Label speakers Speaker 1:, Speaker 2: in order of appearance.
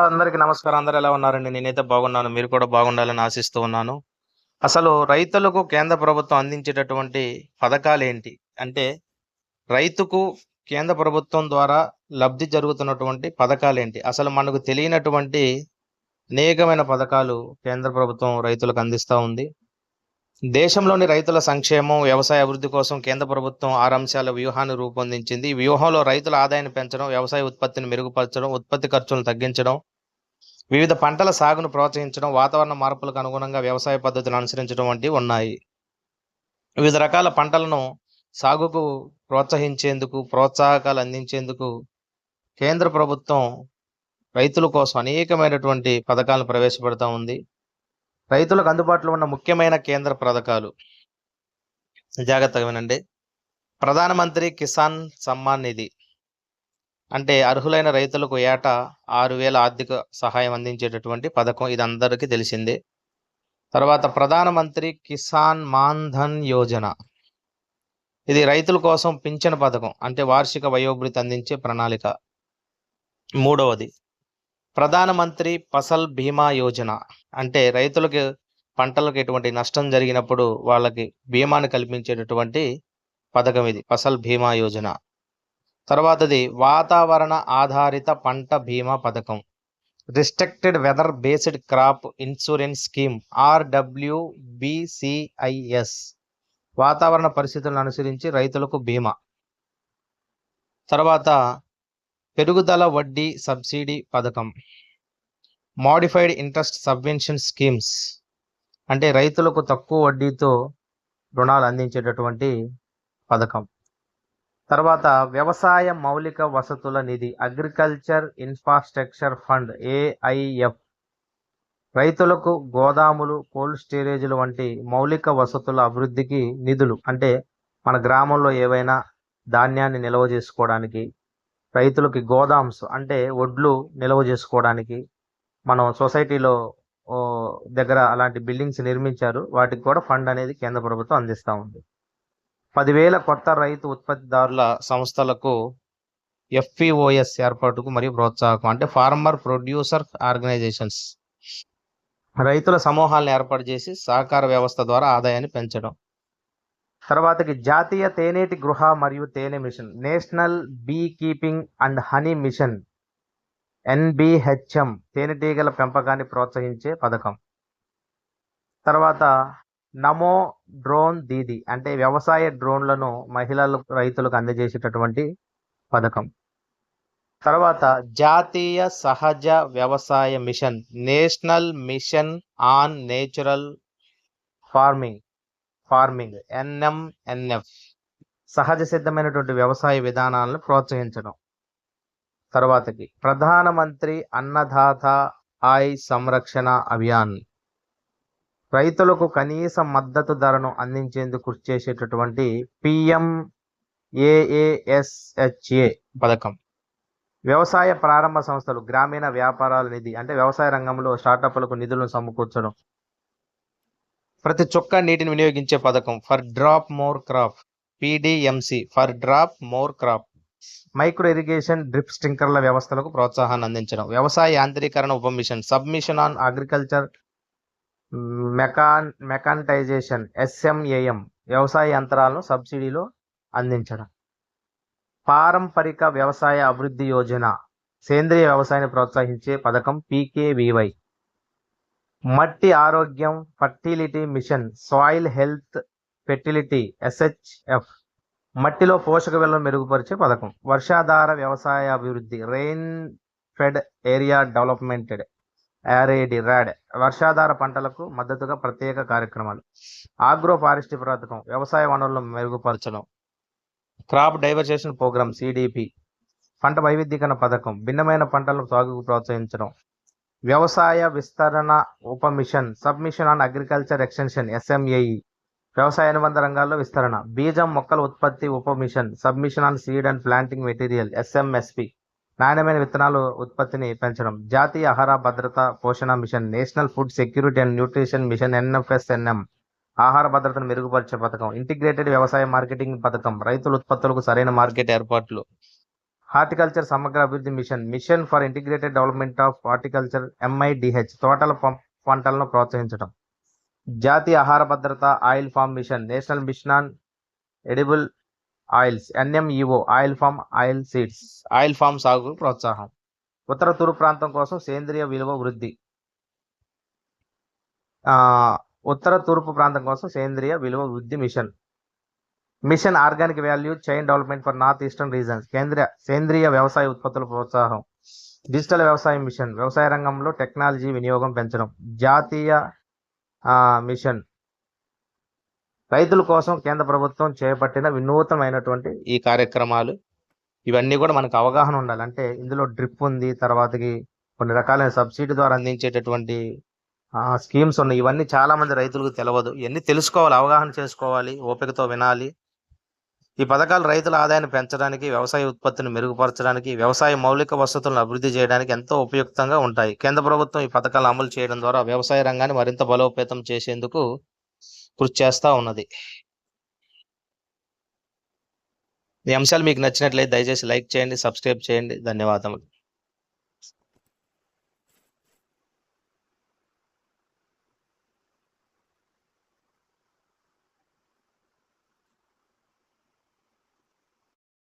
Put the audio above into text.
Speaker 1: అందరికీ నమస్కారం. అందరూ ఎలా ఉన్నారండి? నేనైతే బాగున్నాను. మీరు కూడా బాగుండాలని ఆశిస్తూ ఉన్నాను. అసలు రైతులకు కేంద్ర ప్రభుత్వం అందించేటటువంటి పథకాలేంటి? అంటే రైతుకు కేంద్ర ప్రభుత్వం ద్వారా లబ్ధి జరుగుతున్నటువంటి పథకాలేంటి? అసలు మనకు తెలియనటువంటి అనేకమైన పథకాలు కేంద్ర ప్రభుత్వం రైతులకు అందిస్తా ఉంది. దేశంలోని రైతుల సంక్షేమం, వ్యవసాయ అభివృద్ధి కోసం కేంద్ర ప్రభుత్వం 6 అంశాల వ్యూహాన్ని రూపొందించింది. ఈ వ్యూహంలో రైతుల ఆదాయాన్ని పెంచడం, వ్యవసాయ ఉత్పత్తిని మెరుగుపరచడం, ఉత్పత్తి ఖర్చులను తగ్గించడం, వివిధ పంటల సాగును ప్రోత్సహించడం, వాతావరణ మార్పులకు అనుగుణంగా వ్యవసాయ పద్ధతులను అనుసరించడం వంటివి ఉన్నాయి. వివిధ రకాల పంటలను సాగుకు ప్రోత్సహించేందుకు, ప్రోత్సాహకాలు అందించేందుకు కేంద్ర ప్రభుత్వం రైతుల కోసం అనేకమైనటువంటి పథకాలను ప్రవేశపెడతా ఉంది. రైతులకు అందుబాటులో ఉన్న ముఖ్యమైన కేంద్ర పథకాలు జాగ్రత్తగా వినండి. ప్రధానమంత్రి కిసాన్ సమ్మాన్ నిధి అంటే అర్హులైన రైతులకు ఏటా 6,000 ఆర్థిక సహాయం అందించేటటువంటి పథకం. ఇది అందరికీ తెలిసిందే. తర్వాత ప్రధానమంత్రి కిసాన్ మాన్ ధన్ యోజన. ఇది రైతుల కోసం పింఛను పథకం, అంటే వార్షిక వయోభృతి అందించే ప్రణాళిక. మూడవది ప్రధానమంత్రి ఫసల్ బీమా యోజన, అంటే రైతులకి పంటలకు ఎటువంటి నష్టం జరిగినప్పుడు వాళ్ళకి బీమాను కల్పించేటటువంటి పథకం ఇది, ఫసల్ బీమా యోజన. తర్వాతది వాతావరణ ఆధారిత పంట బీమా పథకం, restricted weather based crop insurance scheme RWBCIS. వాతావరణ పరిస్థితులను అనుసరించి రైతులకు బీమా. తర్వాత పెరుగుదల వడ్డీ సబ్సిడీ పథకం, మోడిఫైడ్ ఇంట్రెస్ట్ సబ్వెన్షన్ స్కీమ్స్, అంటే రైతులకు తక్కువ వడ్డీతో రుణాలు అందించేటటువంటి పథకం. తర్వాత వ్యవసాయ మౌలిక వసతుల నిధి, అగ్రికల్చర్ ఇన్ఫ్రాస్ట్రక్చర్ ఫండ్ AIF. రైతులకు గోదాములు, కోల్డ్ స్టోరేజీలు వంటి మౌలిక వసతుల అభివృద్ధికి నిధులు, అంటే మన గ్రామంలో ఏవైనా ధాన్యాన్ని నిల్వ చేసుకోవడానికి, రైతులకి గోదామ్స్ అంటే వడ్లు నిల్వ చేసుకోవడానికి, మనం సొసైటీలో దగ్గర అలాంటి బిల్డింగ్స్ నిర్మించారు, వాటికి కూడా ఫండ్ అనేది కేంద్ర ప్రభుత్వం అందిస్తూ ఉంది. 10,000 కొత్త రైతు ఉత్పత్తిదారుల సంస్థలకు FPOS ఏర్పాటుకు మరియు ప్రోత్సాహకం, అంటే ఫార్మర్ ప్రొడ్యూసర్ ఆర్గనైజేషన్స్. రైతుల సమూహాలను ఏర్పాటు చేసి సహకార వ్యవస్థ ద్వారా ఆదాయాన్ని పెంచడం. తర్వాతకి జాతీయ తేనెటి గృహ మరియు తేనె mission, national bee keeping and honey mission NBHM, తేనెటీగల పెంపకాన్ని ప్రోత్సహించే పథకం. తర్వాత నమో డ్రోన్ దీదీ, అంటే వ్యవసాయ డ్రోన్లను మహిళలు రైతులకు అందజేసేటటువంటి పథకం. తర్వాత జాతీయ సహజ వ్యవసాయ mission, national mission on natural farming NMNF, సహజ సిద్ధమైనటువంటి వ్యవసాయ విధానాలను ప్రోత్సహించడం. తర్వాతకి ప్రధానమంత్రి అన్నదాత ఆయ్ సంరక్షణ అభియాన్, రైతులకు కనీస మద్దతు ధరను అందించేందుకు కృషి చేసేటటువంటి PMAASHA పథకం. వ్యవసాయ ప్రారంభ సంస్థలు, గ్రామీణ వ్యాపారాల నిధి, అంటే వ్యవసాయ రంగంలో స్టార్టప్లకు నిధులను సమకూర్చడం. ప్రతి చుక్క నీటిని వినియోగించే పథకం, for drop more crop PDMC, for drop more crop. Micro irrigation, drip స్ప్రింక్లర్ల వ్యవస్థలకు ప్రోత్సాహాన్ని అందించడం. వ్యవసాయ యాంత్రీకరణ ఉపమిషన్, సబ్మిషన్ ఆన్ అగ్రికల్చర్ మెకానిటైజేషన్ SMAM, వ్యవసాయ యంత్రాలను సబ్సిడీలో అందించడం. పారంపరిక వ్యవసాయ అభివృద్ధి యోజన, సేంద్రియ వ్యవసాయాన్ని ప్రోత్సహించే పథకం PKVY. మట్టి ఆరోగ్యం fertility mission, soil health fertility SHF, మట్టిలో పోషక విలువలను మెరుగుపరిచే పథకం. వర్షాధార వ్యవసాయ అభివృద్ధి, rain fed area development RAD, వర్షాధార పంటలకు మద్దతుగా ప్రత్యేక కార్యక్రమాలు. ఆగ్రో ఫారెస్ట్రీ పథకం, వ్యవసాయ వనరులను మెరుగుపరచడం. క్రాప్ డైవర్సేషన్ ప్రోగ్రామ్ CDP, పంట వైవిధ్యీకరణ పథకం, భిన్నమైన పంటలను సాగుకు ప్రోత్సహించడం. వ్యవసాయ విస్తరణ ఉపమిషన్, sub mission on agriculture extension SMAE, వ్యవసాయ అనుబంధ రంగాల్లో విస్తరణ. బీజం మొక్కల ఉత్పత్తి ఉపమిషన్, sub mission on seed and planting material SMSP, నాణ్యమైన విత్తనాలు ఉత్పత్తిని పెంచడం. జాతీయ ఆహార భద్రత పోషణ mission, national food security and nutrition mission NFSNM, ఆహార భద్రతను మెరుగుపరిచే పథకం. ఇంటిగ్రేటెడ్ వ్యవసాయ మార్కెటింగ్ పథకం, రైతుల ఉత్పత్తులకు సరైన మార్కెట్ ఏర్పాట్లు. హార్టికల్చర్ సమగ్ర అభివృద్ధి mission, mission for integrated development of horticulture MIDH, తోటల పంటలను ప్రోత్సహించడం. జాతీయ ఆహార భద్రత oil palm mission, national mission on edible oils NMEO, oil palm oil seeds, oil palm సాగుకు ప్రోత్సాహం. ఉత్తర తూర్పు ప్రాంతం కోసం సేంద్రియ విలువ వృద్ధి, ఉత్తర తూర్పు ప్రాంతం కోసం సేంద్రియ విలువ వృద్ధి mission. Mission organic value chain development for north eastern regions, సేంద్రియ వ్యవసాయ ఉత్పత్తుల ప్రోత్సాహం. డిజిటల్ వ్యవసాయ మిషన్, వ్యవసాయ రంగంలో టెక్నాలజీ వినియోగం పెంచడం. జాతీయ మిషన్, రైతుల కోసం కేంద్ర ప్రభుత్వం చేపట్టిన వినూత్నమైనటువంటి ఈ కార్యక్రమాలు. ఇవన్నీ కూడా మనకు అవగాహన ఉండాలి. అంటే ఇందులో డ్రిప్ ఉంది, తర్వాతకి కొన్ని రకాలైన సబ్సిడీ ద్వారా అందించేటటువంటి స్కీమ్స్ ఉన్నాయి. ఇవన్నీ చాలా మంది రైతులకు తెలియదు. ఇవన్నీ తెలుసుకోవాలి, అవగాహన చేసుకోవాలి, ఓపికతో వినాలి. ఈ పథకాలు రైతుల ఆదాయాన్ని పెంచడానికి, వ్యవసాయ ఉత్పత్తిని మెరుగుపరచడానికి, వ్యవసాయ మౌలిక వసతులను అభివృద్ధి చేయడానికి ఎంతో ఉపయుక్తంగా ఉంటాయి. కేంద్ర ప్రభుత్వం ఈ పథకాలు అమలు చేయడం ద్వారా వ్యవసాయ రంగాన్ని మరింత బలోపేతం చేసేందుకు కృషి చేస్తూ ఉన్నది. ఈ అంశాలు మీకు నచ్చినట్లయితే దయచేసి లైక్ చేయండి, సబ్స్క్రైబ్ చేయండి. ధన్యవాదములు.